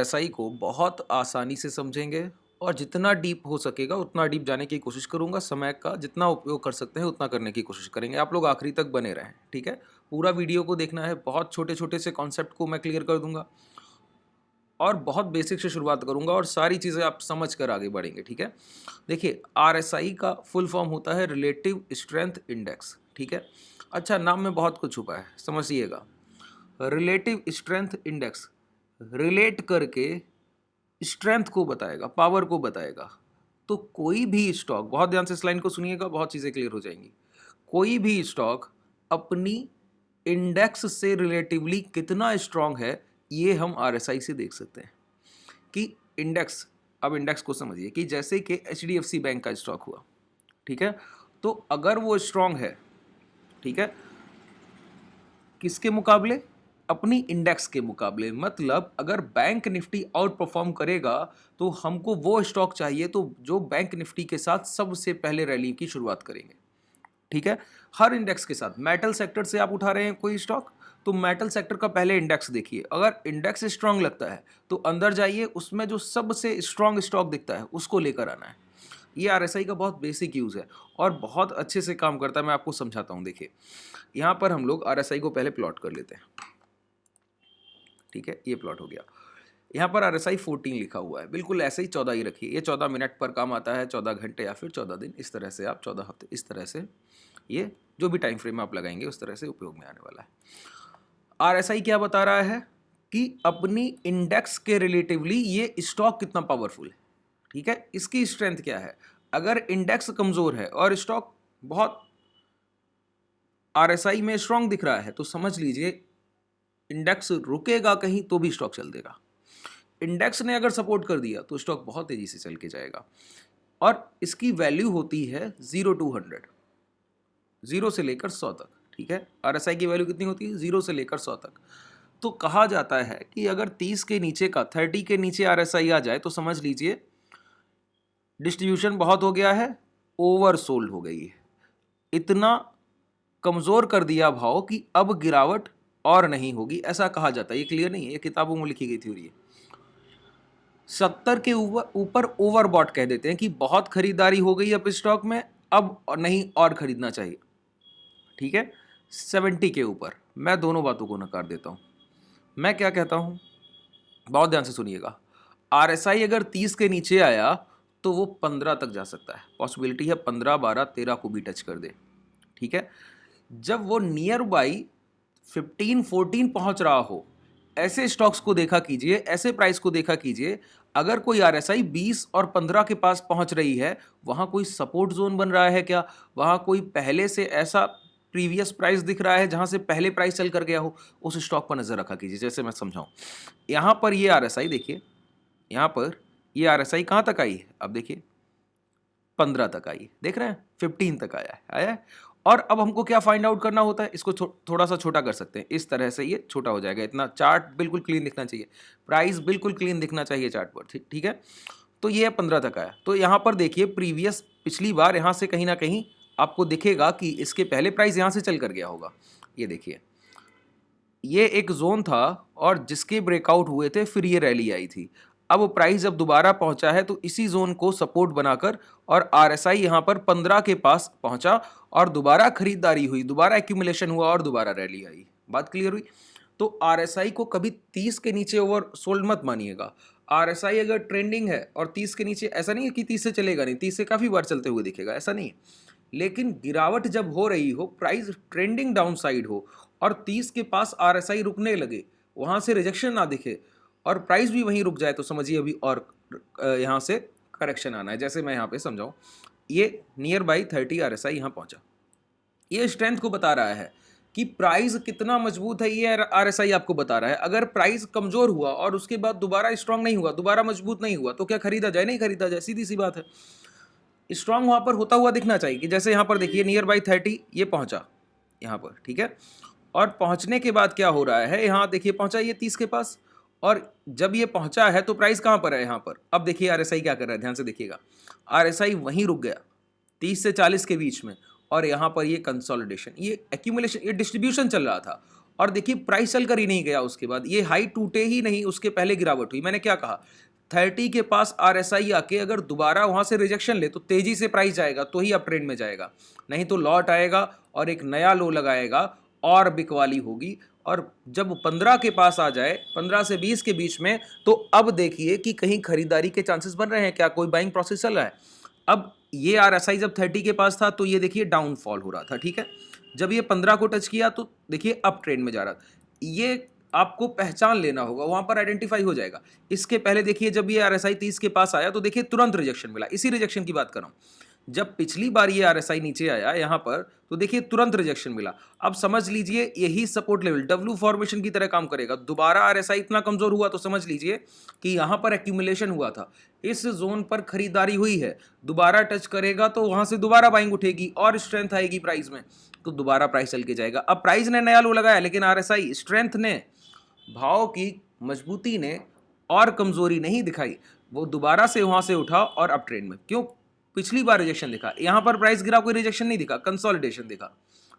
SI को बहुत आसानी से समझेंगे और जितना डीप हो सकेगा उतना डीप जाने की कोशिश करूंगा। समय का जितना उपयोग कर सकते हैं उतना करने की कोशिश करेंगे। आप लोग आखिरी तक बने रहें, ठीक है। पूरा वीडियो को देखना है। बहुत छोटे छोटे से कॉन्सेप्ट को मैं क्लियर कर दूंगा और बहुत बेसिक से शुरुआत करूंगा और सारी चीज़ें आप समझ कर आगे बढ़ेंगे, ठीक है। देखिए, आरएसआई का फुल फॉर्म होता है रिलेटिव स्ट्रेंथ इंडेक्स, ठीक है। अच्छा, नाम में बहुत कुछ छुपा है, समझिएगा। रिलेटिव स्ट्रेंथ इंडेक्स रिलेट करके स्ट्रेंथ को बताएगा, पावर को बताएगा। तो कोई भी स्टॉक, बहुत ध्यान से इस लाइन को सुनिएगा, बहुत चीज़ें क्लियर हो जाएंगी। कोई भी स्टॉक अपनी इंडेक्स से रिलेटिवली कितना स्ट्रांग है, ये हम आरएसआई से देख सकते हैं कि इंडेक्स। अब इंडेक्स को समझिए कि जैसे कि एचडीएफसी बैंक का स्टॉक हुआ, ठीक है। तो अगर वो स्ट्रांग है, ठीक है, किसके मुकाबले? अपनी इंडेक्स के मुकाबले। मतलब अगर बैंक निफ्टी आउट परफॉर्म करेगा तो हमको वो स्टॉक चाहिए तो जो बैंक निफ्टी के साथ सबसे पहले रैली की शुरुआत करेंगे, ठीक है। हर इंडेक्स के साथ, मेटल सेक्टर से आप उठा रहे हैं कोई स्टॉक, तो मेटल सेक्टर का पहले इंडेक्स देखिए। अगर इंडेक्स स्ट्रांग लगता है तो अंदर जाइए, उसमें जो सबसे स्ट्रांग स्टॉक दिखता है उसको लेकर आना है। ये आरएसआई का बहुत बेसिक यूज है और बहुत अच्छे से काम करता है। मैं आपको समझाता हूं। देखिए, यहां पर हम लोग आरएसआई को पहले प्लॉट कर लेते हैं, ठीक है। ये प्लॉट हो गया। यहाँ पर RSI 14 लिखा हुआ है, बिल्कुल ऐसे ही 14 ही रखिए। ये 14 मिनट पर काम आता है, 14 घंटे या फिर 14 दिन, इस तरह से आप 14 हफ्ते, इस तरह से ये जो भी टाइम फ्रेम आप लगाएंगे उस तरह से उपयोग में आने वाला है। RSI क्या बता रहा है कि अपनी इंडेक्स के रिलेटिवली ये स्टॉक कितना पावरफुल है, ठीक है। इसकी स्ट्रेंथ क्या है? अगर इंडेक्स कमजोर है और स्टॉक बहुत RSI में स्ट्रांग दिख रहा है तो समझ लीजिए इंडेक्स रुकेगा कहीं तो भी स्टॉक चल देगा। इंडेक्स ने अगर सपोर्ट कर दिया तो स्टॉक बहुत तेजी से चल के जाएगा। और इसकी वैल्यू होती है 0 to 100, 0 से लेकर 100 तक, ठीक है। आरएसआई की वैल्यू कितनी होती है? 0 से लेकर 100 तक। तो कहा जाता है कि अगर 30 के नीचे का, 30 के नीचे आरएसआई आ जाए तो समझ लीजिए डिस्ट्रीब्यूशन बहुत हो गया है, ओवरसोल्ड हो गई है। इतना कमजोर कर दिया भाव कि अब गिरावट और नहीं होगी, ऐसा कहा जाता है। ये क्लियर नहीं है, ये किताबों में लिखी गई थ्योरी है। 70 के ऊपर ओवरबॉट कह देते हैं कि बहुत खरीदारी हो गई अब स्टॉक में, अब नहीं और खरीदना चाहिए, ठीक है। 70 के ऊपर मैं दोनों बातों को नकार देता हूं। मैं क्या कहता हूं, बहुत ध्यान से सुनिएगा। आरएसआई अगर 30 के नीचे आया तो वो 15 तक जा सकता है, पॉसिबिलिटी है 15, 12, 13 को भी टच कर दे, ठीक है। जब वो नियर बाई 15, 14 पहुंच रहा हो, ऐसे स्टॉक्स को देखा कीजिए, ऐसे प्राइस को देखा कीजिए। अगर कोई आरएसआई 20 और 15 के पास पहुंच रही है, वहां कोई सपोर्ट जोन बन रहा है क्या? वहां कोई पहले से ऐसा प्रीवियस प्राइस दिख रहा है जहां से पहले प्राइस चल कर गया हो? उस स्टॉक पर नजर रखा कीजिए। जैसे मैं समझाऊं, यहां पर ये आरएसआई देखिए, यहां पर ये आरएसआई कहां तक आई है? अब देखिए 15 तक आई, देख रहे हैं 15 तक आया है। और अब हमको क्या फाइंड आउट करना होता है? इसको थोड़ा सा छोटा कर सकते हैं, इस तरह से ये छोटा हो जाएगा। इतना चार्ट बिल्कुल क्लीन दिखना चाहिए, प्राइस बिल्कुल क्लीन दिखना चाहिए चार्ट पर, ठीक है। तो ये 15 तक आया। तो यहाँ पर देखिए प्रीवियस, पिछली बार यहाँ से कहीं ना कहीं आपको दिखेगा कि इसके पहले प्राइस यहाँ से चल कर गया होगा। ये देखिए, ये एक जोन था और जिसके ब्रेकआउट हुए थे फिर ये रैली आई थी। अब प्राइस जब दोबारा पहुंचा है तो इसी जोन को सपोर्ट बनाकर और आरएसआई यहां पर 15 के पास पहुंचा और दोबारा खरीदारी हुई, दोबारा एक्यूमुलेशन हुआ और दोबारा रैली आई। बात क्लियर हुई? तो आरएसआई को कभी 30 के नीचे ओवर सोल्ड मत मानिएगा। आरएसआई अगर ट्रेंडिंग है और 30 के नीचे, ऐसा नहीं है कि 30 से चलेगा नहीं, 30 से काफी बार चलते हुए दिखेगा, ऐसा नहीं है। लेकिन गिरावट जब हो रही हो, प्राइस ट्रेंडिंग डाउन साइड हो और 30 के पास आरएसआई रुकने लगे, वहां से रिजेक्शन ना दिखे और प्राइस भी वहीं रुक जाए, तो समझिए अभी और यहां से करेक्शन आना है। जैसे मैं यहां पे समझाऊं, ये नियर बाई 30 आरएसआई यहां पहुंचा। ये स्ट्रेंथ को बता रहा है कि प्राइस कितना मजबूत है, ये आरएसआई आपको बता रहा है। अगर प्राइस कमजोर हुआ और उसके बाद दोबारा स्ट्रांग नहीं हुआ, दोबारा मजबूत नहीं हुआ, तो क्या खरीदा जाए? नहीं खरीदा जाए, सीधी सी बात है। स्ट्रांग वहां पर होता हुआ दिखना चाहिए कि जैसे यहां पर देखिए नियर बाई 30 ये पहुंचा यहां पर, ठीक है। और पहुंचने के बाद क्या हो रहा है, यहां देखिए पहुंचा ये 30 के पास, और जब ये पहुंचा है तो प्राइस कहां पर है? यहां पर। अब देखिए आरएसआई क्या कर रहा है, ध्यान से देखिएगा। आरएसआई वहीं रुक गया 30 से 40 के बीच में, और यहां पर ये कंसोलिडेशन, ये एक्यूमुलेशन, ये डिस्ट्रीब्यूशन चल रहा था और देखिए प्राइस चल कर ही नहीं गया, उसके बाद ये हाई टूटे ही नहीं, उसके पहले गिरावट हुई। मैंने क्या कहा, 30 के पास आरएसआई आके अगर दोबारा वहां से रिजेक्शन ले तो तेजी से प्राइस जाएगा, तो ही अप ट्रेंड में जाएगा, नहीं तो लौट आएगा और एक नया लो लगाएगा और बिकवाली होगी। और जब 15 के पास आ जाए, 15 से 20 के बीच में, तो अब देखिए कि कहीं खरीदारी के चांसेस बन रहे हैं क्या, कोई बाइंग प्रोसेस चल रहा है। अब ये आरएसआई जब 30 के पास था तो ये देखिए डाउनफॉल हो रहा था, ठीक है। जब ये 15 को टच किया तो देखिए अप ट्रेंड में जा रहा था। ये आपको पहचान लेना होगा, वहां पर आइडेंटिफाई हो जाएगा। इसके पहले देखिए जब ये आरएसआई 30 के पास आया तो देखिए तुरंत रिजेक्शन मिला, इसी रिजेक्शन की बात कर रहा हूं। जब पिछली बार ये आरएसआई नीचे आया यहां पर तो देखिए तुरंत रिजेक्शन मिला। अब समझ लीजिए यही सपोर्ट लेवल डब्ल्यू फॉर्मेशन की तरह काम करेगा। दोबारा आरएसआई इतना कमजोर हुआ तो समझ लीजिए कि यहां पर एक्यूमुलेशन हुआ था, इस जोन पर खरीदारी हुई है, दोबारा टच करेगा तो वहां से दोबारा बाइंग उठेगी और स्ट्रेंथ आएगी प्राइस में, तो दोबारा प्राइस चल के जाएगा। अब प्राइस ने नया लो लगाया, लेकिन आरएसआई स्ट्रेंथ ने, भाव की मजबूती ने और कमजोरी नहीं दिखाई, वो दोबारा से वहां से उठा और अप ट्रेंड में। क्यों, पिछली बार रिजेक्शन दिखा, यहां पर प्राइस गिरा, कोई रिजेक्शन नहीं दिखा, कंसोलिडेशन दिखा।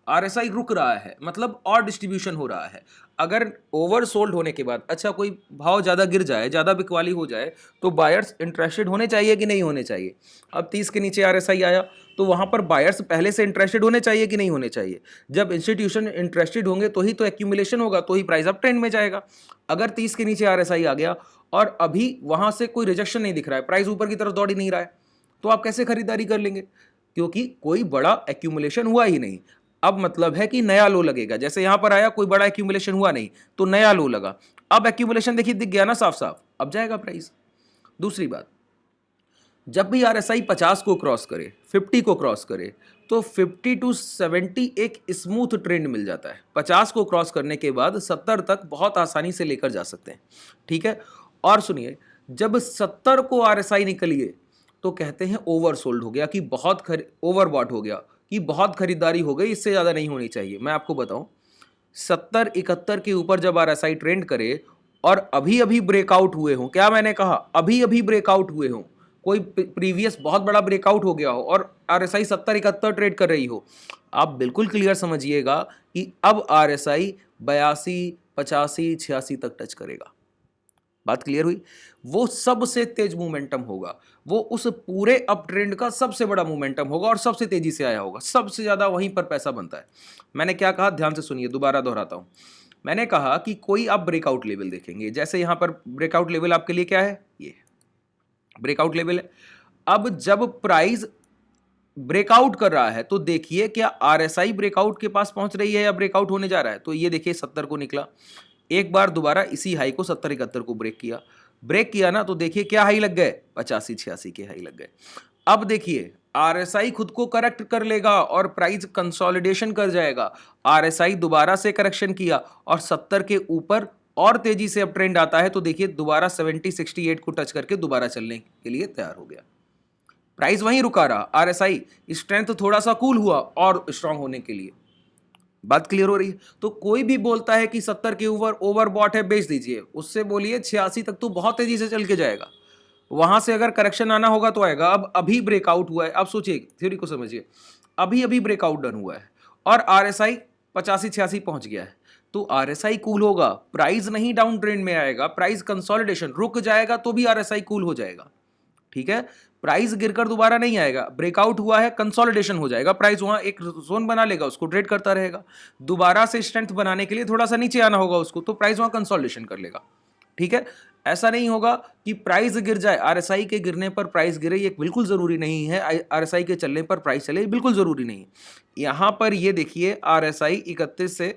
आरएसआई रुक रहा है, मतलब और डिस्ट्रीब्यूशन हो रहा है। अगर ओवर सोल्ड होने के बाद अच्छा कोई भाव ज़्यादा गिर जाए, ज़्यादा बिकवाली हो जाए, तो बायर्स इंटरेस्टेड होने चाहिए कि नहीं होने चाहिए। अब 30 के नीचे आरएसआई आया तो वहाँ पर बायर्स पहले से इंटरेस्टेड होने चाहिए कि नहीं होने चाहिए। जब इंस्टीट्यूशन इंटरेस्टेड होंगे तो ही तो एक्यूमुलेशन होगा, तो ही प्राइस अप ट्रेंड में जाएगा। अगर 30 के नीचे आरएसआई आ गया और अभी वहाँ से कोई रिजेक्शन नहीं दिख रहा है, प्राइस ऊपर की तरफ दौड़ ही नहीं रहा है, तो आप कैसे खरीदारी कर लेंगे, क्योंकि कोई बड़ा एक्यूमुलेशन हुआ ही नहीं। अब मतलब है कि नया लो लगेगा, जैसे यहां पर आया कोई बड़ा एक्यूमुलेशन हुआ नहीं तो नया लो लगा। अब एक्यूमुलेशन देखिए दिख गया ना साफ साफ, अब जाएगा प्राइस। दूसरी बात, जब भी आरएसआई 50 को क्रॉस करे, 50 को क्रॉस करे, तो 50 टू 70 एक स्मूथ ट्रेंड मिल जाता है। 50 को क्रॉस करने के बाद 70 तक बहुत आसानी से लेकर जा सकते हैं, ठीक है। और सुनिए, जब 70 को आरएसआई निकलिए तो कहते हैं ओवरसोल्ड हो गया, कि बहुत ओवरबॉट हो गया, कि बहुत खरीदारी हो गई, इससे ज़्यादा नहीं होनी चाहिए। मैं आपको बताऊं, 70-71 के ऊपर जब आरएसआई ट्रेंड करे और अभी अभी ब्रेकआउट हुए हों, क्या मैंने कहा, अभी अभी ब्रेकआउट हुए हों, कोई प्रीवियस बहुत बड़ा ब्रेकआउट हो गया हो और आरएसआई 70-71 ट्रेड कर रही हो, आप बिल्कुल क्लियर समझिएगा कि अब आरएसआई 82, 85, 86 तक टच करेगा। बात क्लियर हुई। वो सबसे तेज मोमेंटम होगा, वो उस पूरे अप ट्रेंड का सबसे बड़ा मोमेंटम होगा और सबसे तेजी से आया होगा, सबसे ज्यादा वहीं पर पैसा बनता है। मैंने क्या कहा, ध्यान से सुनिए, दोबारा दोहराता हूं। मैंने कहा कि कोई आप ब्रेकआउट लेवल देखेंगे, जैसे यहां पर ब्रेकआउट लेवल आपके लिए क्या है, ये ब्रेकआउट लेवल है। अब जब प्राइस ब्रेकआउट कर रहा है तो देखिए क्या आरएसआई ब्रेकआउट के पास पहुंच रही है या ब्रेकआउट होने जा रहा है। तो ये देखिए 70 को निकला, एक बार दोबारा इसी हाई को 70-71 को ब्रेक किया ना, तो देखिए क्या हाई लग गए, 85-86 के हाई लग गए। अब देखिए आरएसआई खुद को करेक्ट कर लेगा और प्राइस कंसोलिडेशन कर जाएगा। आरएसआई दोबारा से करेक्शन किया और 70 के ऊपर और तेजी से अप ट्रेंड आता है, तो देखिए दोबारा 70-68 को टच करके दोबारा चलने के लिए तैयार हो गया। प्राइस वहीं रुका रहा, आरएसआई स्ट्रेंथ थोड़ा सा कूल हुआ और स्ट्रांग होने के लिए। बात क्लियर हो रही है। तो कोई भी बोलता है कि 70 के ऊपर ओवरबॉट है, बेच दीजिए, उससे बोलिए 86 तक तो बहुत तेजी से चल के जाएगा, वहां से अगर करेक्शन आना होगा तो आएगा। अब अभी ब्रेकआउट हुआ है, अब सोचिए, थ्योरी को समझिए, अभी अभी ब्रेकआउट डन हुआ है और आरएसआई 85-86 पहुंच गया है, तो आरएसआई कूल होगा, प्राइस नहीं डाउन ट्रेंड में आएगा, प्राइस कंसोलिडेशन रुक जाएगा तो भी आरएसआई कूल हो जाएगा, ठीक है। प्राइस गिरकर दोबारा नहीं आएगा, ब्रेकआउट हुआ है, कंसोलिडेशन हो जाएगा, प्राइस वहां एक जोन बना लेगा, उसको ट्रेड करता रहेगा। दोबारा से स्ट्रेंथ बनाने के लिए थोड़ा सा नीचे आना होगा उसको, तो प्राइस वहां कंसोलिडेशन कर लेगा, ठीक है। ऐसा नहीं होगा कि प्राइस गिर जाए, आरएसआई के गिरने पर प्राइस गिरे, ये बिल्कुल जरूरी नहीं है। आरएसआई के चलने पर प्राइस चले, बिल्कुल जरूरी नहीं। यहां पर ये देखिए आरएसआई 31 से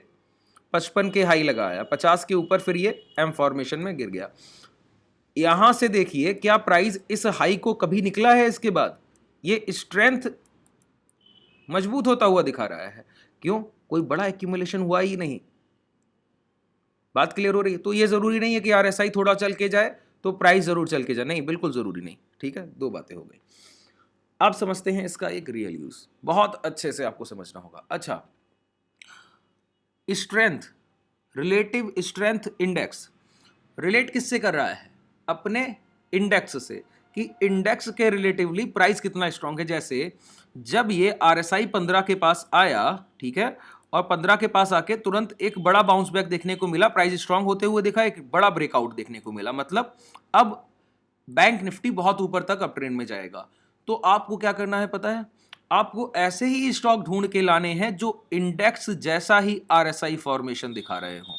55 के हाई लगाया, 50 के ऊपर फिर ये एम फॉर्मेशन में गिर गया। यहां से देखिए क्या प्राइस इस हाई को कभी निकला है, इसके बाद ये स्ट्रेंथ मजबूत होता हुआ दिखा रहा है। क्यों, कोई बड़ा एक्यूमुलेशन हुआ ही नहीं। बात क्लियर हो रही है। तो ये जरूरी नहीं है कि आरएसआई थोड़ा चल के जाए तो प्राइस जरूर चल के जाए, नहीं, बिल्कुल जरूरी नहीं, ठीक है। दो बातें हो गई। आप समझते हैं इसका एक रियल यूज, बहुत अच्छे से आपको समझना होगा। अच्छा, strength, relative strength index relate किससे कर रहा है, अपने इंडेक्स से, कि इंडेक्स के रिलेटिवली प्राइस कितना स्ट्रांग है। जैसे जब ये आरएसआई 15 के पास आया, ठीक है, और 15 के पास आके तुरंत एक बड़ा बाउंस बैक देखने को मिला, प्राइस स्ट्रांग होते हुए दिखा, एक बड़ा ब्रेकआउट देखने को मिला, मतलब अब बैंक निफ्टी बहुत ऊपर तक अप ट्रेंड में जाएगा। तो आपको क्या करना है पता है, आपको ऐसे ही स्टॉक ढूंढ के लाने हैं जो इंडेक्स जैसा ही आरएसआई फॉर्मेशन दिखा रहे हों।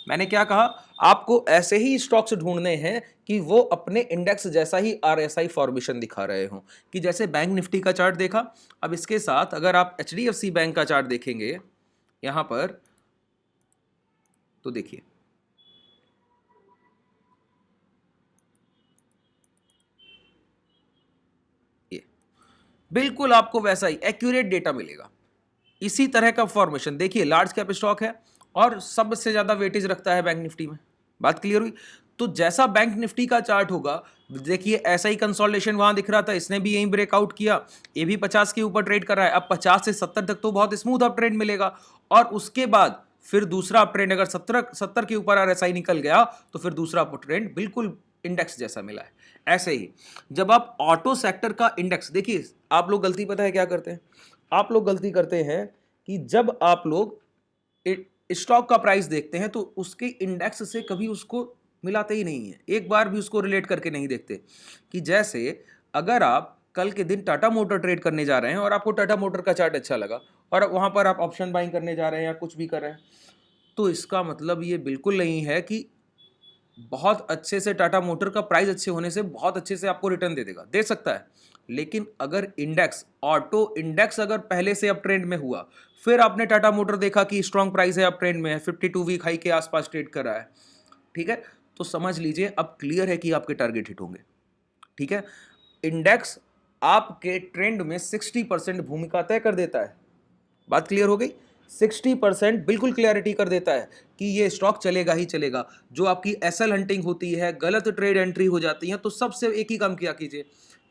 मैंने क्या कहा, आपको ऐसे ही स्टॉक्स ढूंढने हैं कि वो अपने इंडेक्स जैसा ही आरएसआई फॉर्मेशन दिखा रहे हों, कि जैसे बैंक निफ्टी का चार्ट देखा, अब इसके साथ अगर आप एचडीएफसी बैंक का चार्ट देखेंगे यहां पर, तो देखिए ये बिल्कुल आपको वैसा ही एक्यूरेट डेटा मिलेगा, इसी तरह का फॉर्मेशन। देखिए लार्ज कैप स्टॉक है और सबसे ज्यादा वेटेज रखता है बैंक निफ्टी में, बात क्लियर हुई। तो जैसा बैंक निफ्टी का चार्ट होगा, देखिए ऐसा ही कंसोलिडेशन वहां दिख रहा था, इसने भी यही ब्रेकआउट किया, ये भी 50 के ऊपर ट्रेड कर रहा है। अब 50 से 70 तक तो बहुत स्मूथ अप ट्रेंड मिलेगा, और उसके बाद फिर दूसरा अप ट्रेंड, अगर 70 के ऊपर आरएसआई निकल गया तो फिर दूसरा अप ट्रेंड बिल्कुल इंडेक्स जैसा मिला है। ऐसे ही जब आप ऑटो सेक्टर का इंडेक्स देखिए, आप लोग गलती पता है क्या करते हैं, आप लोग गलती करते हैं कि जब आप लोग स्टॉक का प्राइस देखते हैं तो उसके इंडेक्स से कभी उसको मिलाते ही नहीं है, एक बार भी उसको रिलेट करके नहीं देखते। कि जैसे अगर आप कल के दिन टाटा मोटर ट्रेड करने जा रहे हैं और आपको टाटा मोटर का चार्ट अच्छा लगा और वहां पर आप ऑप्शन बाइंग करने जा रहे हैं या कुछ भी कर रहे हैं, तो इसका मतलब ये बिल्कुल नहीं है कि बहुत अच्छे से टाटा मोटर का प्राइस अच्छे होने से बहुत अच्छे से आपको रिटर्न दे देगा, दे सकता है। लेकिन अगर इंडेक्स, ऑटो इंडेक्स अगर पहले से अप ट्रेंड में हुआ, फिर आपने टाटा मोटर देखा कि स्ट्रॉन्ग प्राइस है, अप ट्रेंड में है, 52 वीक हाई के आसपास ट्रेड कर रहा है, ठीक है, तो समझ लीजिए अब क्लियर है कि आपके टारगेट हिट होंगे। ठीक है, इंडेक्स आपके ट्रेंड में 60% भूमिका तय कर देता है, बात क्लियर हो गई। 60% बिल्कुल क्लैरिटी कर देता है कि ये स्टॉक चलेगा ही चलेगा। जो आपकी एसएल हंटिंग होती है, गलत ट्रेड एंट्री हो जाती है, तो सबसे एक ही काम किया कीजिए,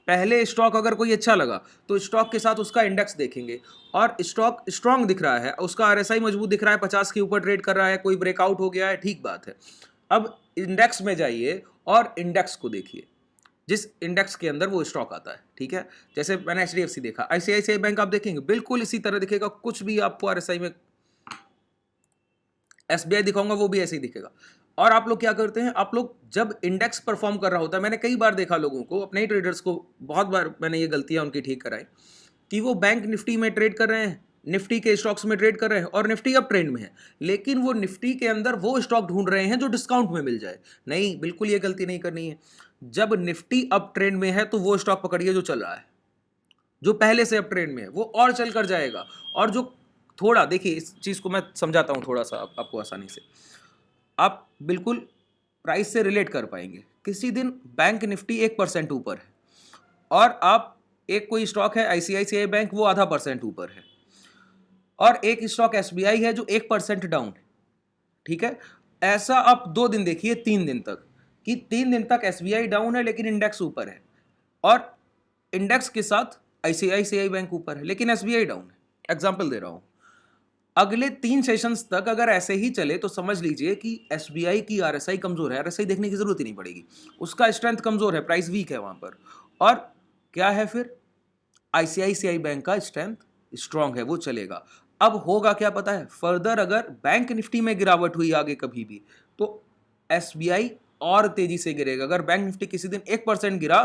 पहले स्टॉक अगर कोई अच्छा लगा तो स्टॉक के साथ उसका इंडेक्स देखेंगे, और स्टॉक स्ट्रांग दिख रहा है, उसका आरएसआई मजबूत दिख रहा है, 50 के ऊपर ट्रेड कर रहा है, कोई ब्रेकआउट हो गया है, ठीक बात है। अब इंडेक्स में जाइए और इंडेक्स को देखिए, जिस इंडेक्स के अंदर वो स्टॉक आता है, ठीक है। जैसे मैंने एचडीएफसी देखा, आईसीआईसीआई बैंक आप देखेंगे बिल्कुल इसी तरह दिखेगा, कुछ भी आपको आरएसआई में, एसबीआई दिखाऊंगा वो भी ऐसे ही दिखेगा। और आप लोग क्या करते हैं, आप लोग जब इंडेक्स परफॉर्म कर रहा होता है, मैंने कई बार देखा लोगों को, अपने ही ट्रेडर्स को बहुत बार मैंने ये गलतियां उनकी ठीक कराई, कि वो बैंक निफ्टी में ट्रेड कर रहे हैं, निफ्टी के स्टॉक्स में ट्रेड कर रहे हैं और निफ्टी अप ट्रेंड में है, लेकिन वो निफ्टी के अंदर वो स्टॉक ढूंढ रहे हैं जो डिस्काउंट में मिल जाए। नहीं, बिल्कुल ये गलती नहीं करनी है। जब निफ्टी अप ट्रेंड में है तो वो स्टॉक पकड़िए जो चल रहा है, जो पहले से अप ट्रेंड में है, वो और चल कर जाएगा। और जो थोड़ा देखिए, इस चीज को मैं समझाता हूं थोड़ा सा आपको आसानी से, आप बिल्कुल प्राइस से रिलेट कर पाएंगे। किसी दिन बैंक निफ्टी 1% ऊपर है और आप, एक कोई स्टॉक है आईसीआईसीआई बैंक, वो आधा % ऊपर है, और एक स्टॉक एसबीआई है जो 1% डाउन है, ठीक है। ऐसा आप 2 दिन देखिए, 3 दिन तक, कि 3 दिन तक एसबीआई डाउन है लेकिन इंडेक्स ऊपर है, और इंडेक्स के साथ आईसीआईसीआई बैंक ऊपर है लेकिन एसबीआई डाउन है। एग्जांपल दे रहा हूं, अगले 3 सेशंस तक अगर ऐसे ही चले तो समझ लीजिए कि एसबीआई की आरएसआई कमजोर है, आरएसआई देखने की जरूरत ही नहीं पड़ेगी, उसका स्ट्रेंथ कमजोर है, प्राइस वीक है वहां पर। और क्या है फिर, आईसीआईसीआई बैंक का स्ट्रेंथ स्ट्रांग है, वो चलेगा। अब होगा क्या पता है, फर्दर अगर बैंक निफ्टी में गिरावट हुई आगे कभी भी, तो एसबीआई और तेजी से गिरेगा। अगर बैंक निफ्टी किसी दिन 1% गिरा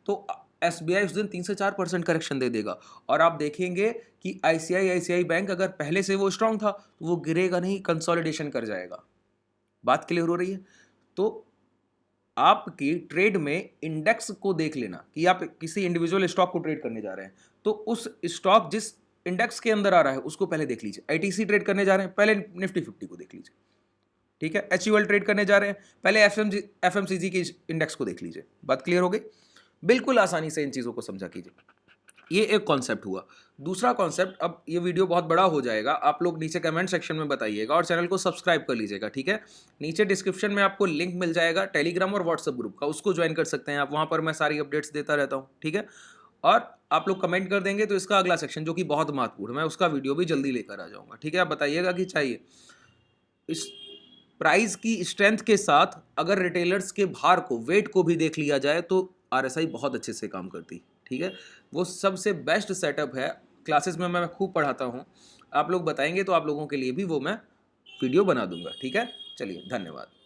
तो एसबीआई उस दिन 3 से 4% करेक्शन दे देगा, और आप देखेंगे कि आईसीआईसीआई बैंक अगर पहले से वो स्ट्रांग था तो वो गिरेगा नहीं, कंसोलिडेशन कर जाएगा। बात क्लियर हो रही है। तो आपकी ट्रेड में इंडेक्स को देख लेना, कि आप किसी इंडिविजुअल स्टॉक को ट्रेड करने जा रहे हैं तो उस स्टॉक जिस इंडेक्स के अंदर आ रहा है उसको पहले देख लीजिए। आईटीसी ट्रेड करने जा रहे हैं, पहले निफ्टी 50 को देख लीजिए, ठीक है। एचयूएल ट्रेड करने जा रहे हैं, पहले एफएमसीजी के इंडेक्स को देख लीजिए। बात क्लियर हो गई। बिल्कुल आसानी से इन चीजों को समझा कीजिए। ये एक कॉन्सेप्ट हुआ। दूसरा कॉन्सेप्ट, अब ये वीडियो बहुत बड़ा हो जाएगा, आप लोग नीचे कमेंट सेक्शन में बताइएगा और चैनल को सब्सक्राइब कर लीजिएगा, ठीक है। नीचे डिस्क्रिप्शन में आपको लिंक मिल जाएगा टेलीग्राम और व्हाट्सएप ग्रुप का, उसको ज्वाइन कर सकते हैं आप, वहाँ पर मैं सारी अपडेट्स देता रहता हूँ, ठीक है। और आप लोग कमेंट कर देंगे तो इसका अगला सेक्शन जो कि बहुत महत्वपूर्ण, मैं उसका वीडियो भी जल्दी लेकर आ जाऊँगा, ठीक है। आप बताइएगा कि चाहिए। इस प्राइस की स्ट्रेंथ के साथ अगर रिटेलर्स के भार को, वेट को भी देख लिया जाए तो आरएसआई बहुत अच्छे से काम करती, ठीक है। वो सबसे बेस्ट सेटअप है, क्लासेस में मैं खूब पढ़ाता हूँ। आप लोग बताएंगे तो आप लोगों के लिए भी वो मैं वीडियो बना दूंगा। ठीक है, चलिए धन्यवाद।